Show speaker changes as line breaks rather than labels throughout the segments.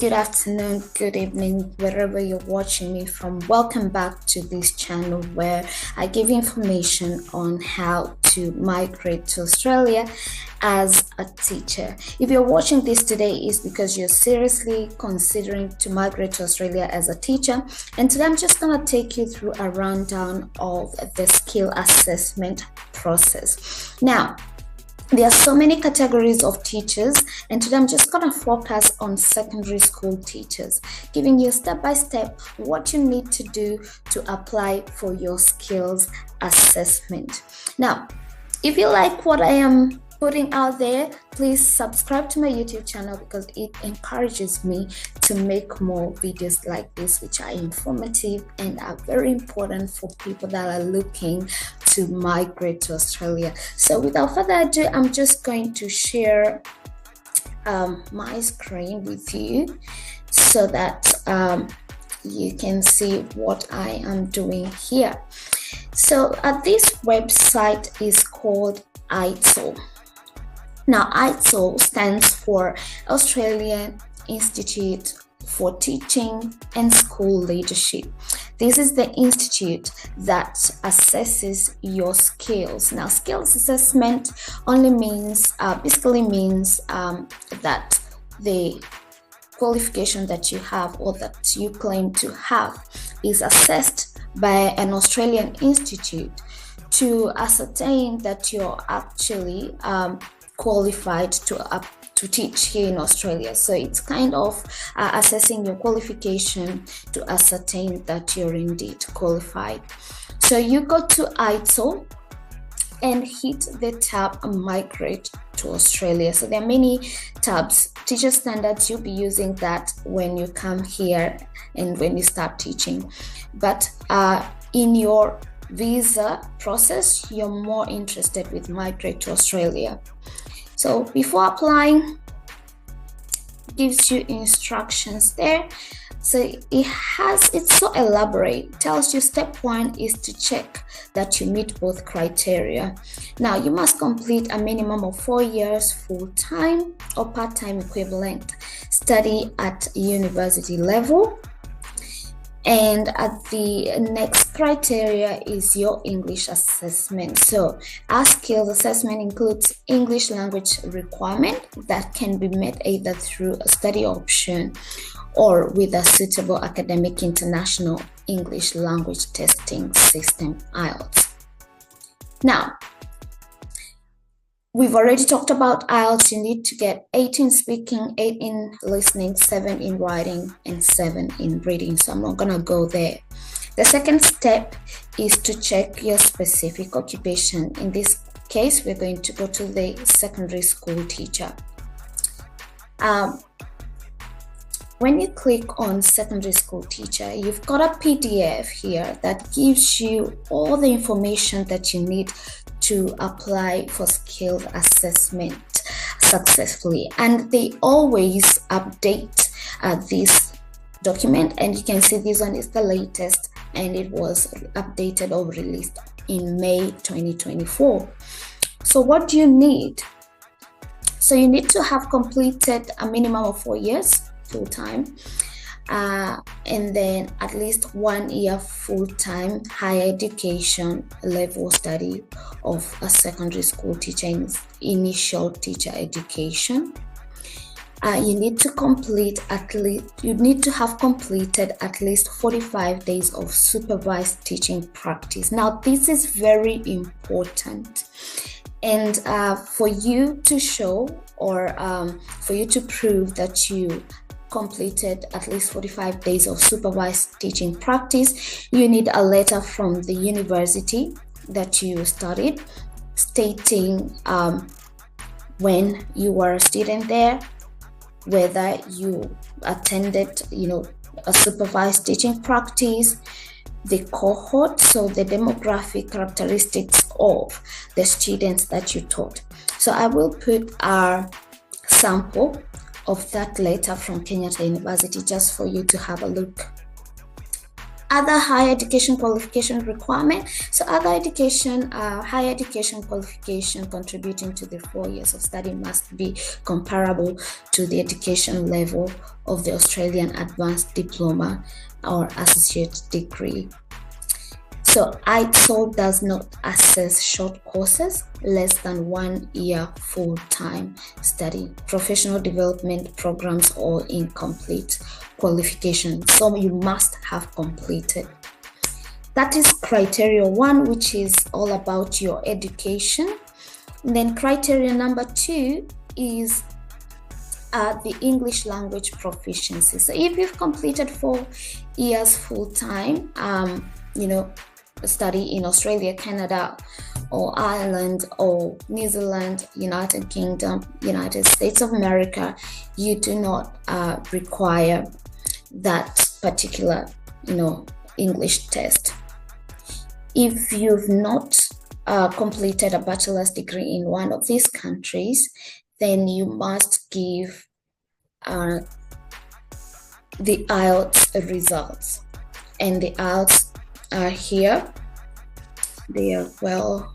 good afternoon, good evening, wherever you're watching me from. Welcome back to this channel where I give information on how to migrate to Australia as a teacher. If you're watching this today, it's because you're seriously considering to migrate to Australia as a teacher. And today I'm just going to take you through a rundown of the skill assessment process. Now, there are so many categories of teachers, and today I'm just going to focus on secondary school teachers, giving you step by step what you need to do to apply for your skills assessment. Now, if you like what I am putting out there, please subscribe to my YouTube channel because it encourages me to make more videos like this, which are informative and are very important for people that are looking to migrate to Australia. So without further ado, I'm just going to share my screen with you so that you can see what I am doing here. So this website is called AITSL. Now, AITSL stands for Australian Institute for Teaching and School Leadership. This is the institute that assesses your skills. Now, skills assessment only means, basically means that the qualification that you have or that you claim to have is assessed by an Australian institute to ascertain that you're actually qualified to teach here in Australia. So it's kind of assessing your qualification to ascertain that you're indeed qualified. So you go to AITSL and hit the tab Migrate to Australia. So there are many tabs. Teacher standards, you'll be using that when you come here and when you start teaching. But in your visa process, you're more interested with Migrate to Australia. So before applying, gives you instructions there. So it's so elaborate. It tells you step 1 is to check that you meet both criteria. Now, you must complete a minimum of 4 years full-time or part-time equivalent study at university level. And at the next criteria is your English assessment. So our skills assessment includes English language requirement that can be met either through a study option or with a suitable academic international English language testing system, IELTS. Now, we've already talked about IELTS. You need to get 8 in speaking, 8 in listening, 7 in writing, and 7 in reading. So I'm not going to go there. The second step is to check your specific occupation. In this case, we're going to go to the secondary school teacher. When you click on secondary school teacher, you've got a PDF here that gives you all the information that you need to apply for skills assessment successfully. And they always update this document, and you can see this one is the latest, and it was updated or released in May 2024. So what do you need? So you need to have completed a minimum of 4 years full-time, and then at least 1 year full-time higher education level study of a secondary school teacher in initial teacher education. You need to have completed at least 45 days of supervised teaching practice. Now, this is very important. And for you to show or for you to prove that you completed at least 45 days of supervised teaching practice, you need a letter from the university that you studied stating when you were a student there, whether you attended, a supervised teaching practice, the cohort, so the demographic characteristics of the students that you taught. So I will put our sample of that letter from Kenyatta University just for you to have a look. Other higher education qualification requirement. So other education, higher education qualification contributing to the 4 years of study must be comparable to the education level of the Australian Advanced Diploma or Associate Degree. So AITSL does not assess short courses less than 1 year full-time study, professional development programs, or incomplete qualification. So you must have completed. That is criteria 1, which is all about your education. And then criteria number 2 is the English language proficiency. So if you've completed 4 years full-time, study in Australia, Canada, or Ireland, or New Zealand, United Kingdom, United States of America, you do not require that particular, English test. If you've not completed a bachelor's degree in one of these countries, then you must give the IELTS results. And the IELTS are here. They are well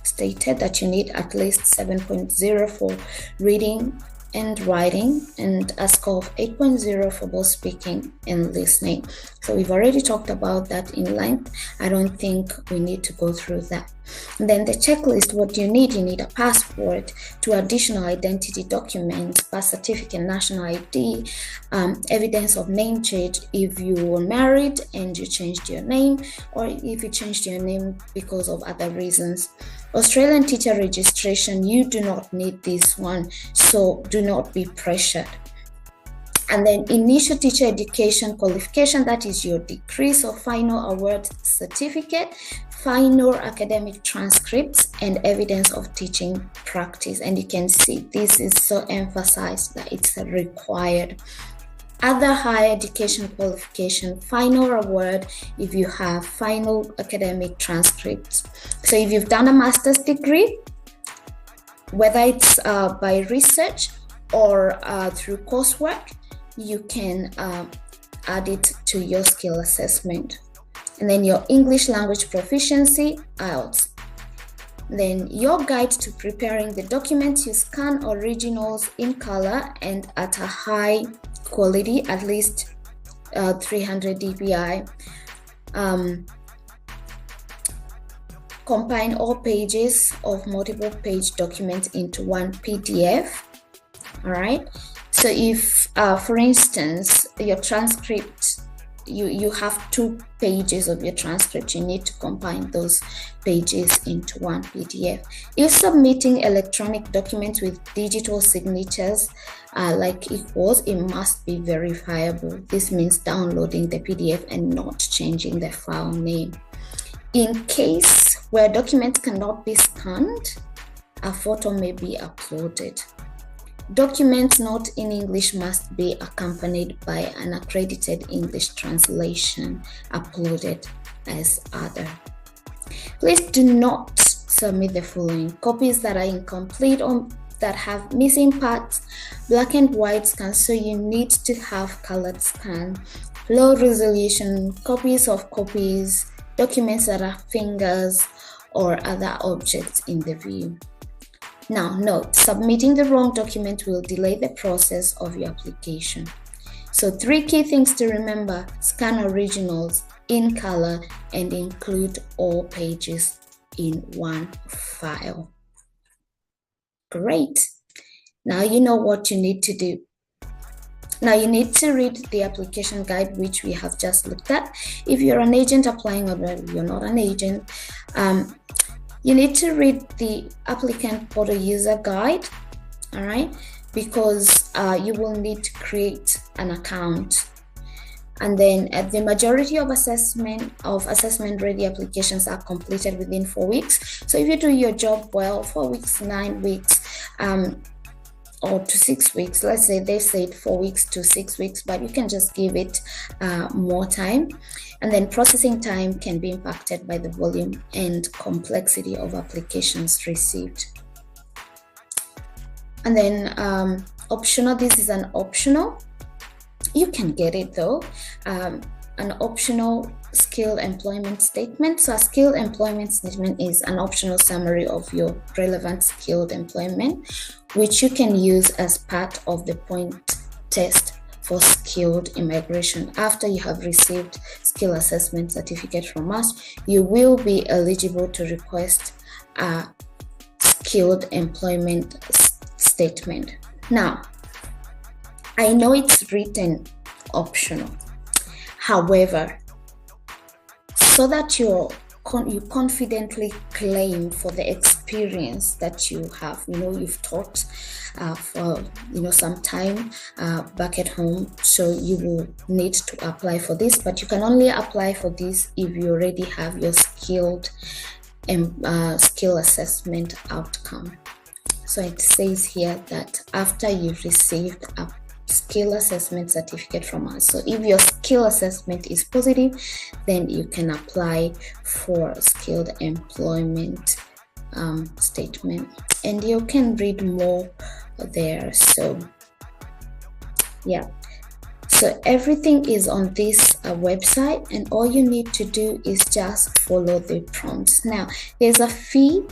stated that you need at least 7.0 for reading and writing, and a score of 8.0 for both speaking and listening. So we've already talked about that in length. I don't think we need to go through that. And then the checklist, what do you need? You need a passport, 2 additional identity documents, birth certificate, national ID, evidence of name change if you were married and you changed your name, or if you changed your name because of other reasons. Australian teacher registration, you do not need this one, so do not be pressured. And then initial teacher education qualification, that is your degree, so final award certificate, final academic transcripts, and evidence of teaching practice. And you can see this is so emphasized that it's required. Other higher education qualification, final award if you have final academic transcripts. So if you've done a master's degree, whether it's by research or through coursework, you can add it to your skill assessment. And then your English language proficiency, IELTS. Then your guide to preparing the documents, you scan originals in color and at a high quality, at least 300 dpi. Combine all pages of multiple page documents into one PDF. All right. So if, for instance, your transcript, you have 2 pages of your transcript, you need to combine those pages into one PDF. If submitting electronic documents with digital signatures like equals, it must be verifiable. This means downloading the PDF and not changing the file name. In case where documents cannot be scanned, a photo may be uploaded. Documents not in English must be accompanied by an accredited English translation uploaded as other. Please do not submit the following: copies that are incomplete or that have missing parts, black and white scan, so you need to have colored scan, low resolution copies of copies, documents that are fingers or other objects in the view. Now, note, submitting the wrong document will delay the process of your application. So 3 key things to remember: scan originals in color and include all pages in one file. Great. Now you know what you need to do. Now you need to read the application guide, which we have just looked at. If you're an agent applying or you're not an agent, you need to read the applicant portal user guide, all right, because you will need to create an account. And then the majority of assessment ready applications are completed within 4 weeks. So if you do your job well, 4 weeks, 9 weeks, or to 6 weeks, let's say they said 4 weeks to 6 weeks, but you can just give it more time. And then processing time can be impacted by the volume and complexity of applications received. And then optional, this is an optional. You can get it though. an optional skill employment statement. So a skill employment statement is an optional summary of your relevant skilled employment, which you can use as part of the point test for skilled immigration. After you have received skill assessment certificate from us, you will be eligible to request a skilled employment statement. Now, I know it's written optional. However, so that you confidently claim for the experience that you have, you've taught for some time back at home, so you will need to apply for this, but you can only apply for this if you already have your skill assessment outcome. So it says here that after you've received a skill assessment certificate from us, so if your skill assessment is positive, then you can apply for skilled employment statement, and you can read more there. So yeah, so everything is on this website, and all you need to do is just follow the prompts. Now there's a fee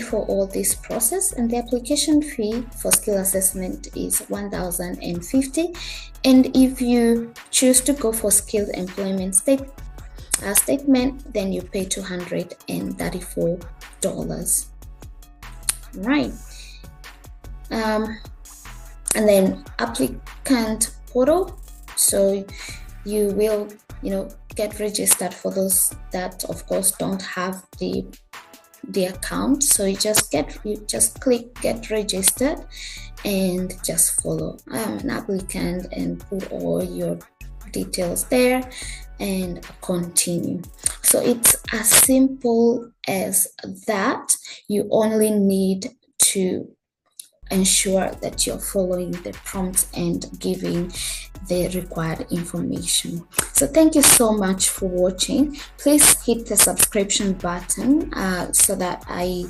for all this process, and the application fee for skill assessment is $1,050, and if you choose to go for skilled employment statement, then you pay $234. Right. And then applicant portal, so you will get registered for those that of course don't have the account. So you just click get registered and just follow. I'm an applicant, and put all your details there and continue. So it's as simple as that. You only need to ensure that you're following the prompts and giving the required information. So thank you so much for watching. Please hit the subscription button so that I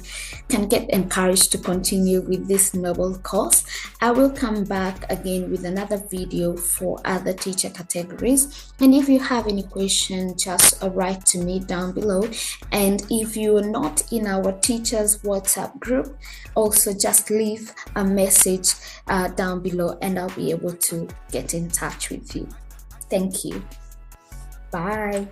can get encouraged to continue with this noble course. I will come back again with another video for other teacher categories, and if you have any question, just write to me down below. And if you're not in our teachers WhatsApp group, also just leave a message down below, and I'll be able to get in touch with you. Thank you. Bye.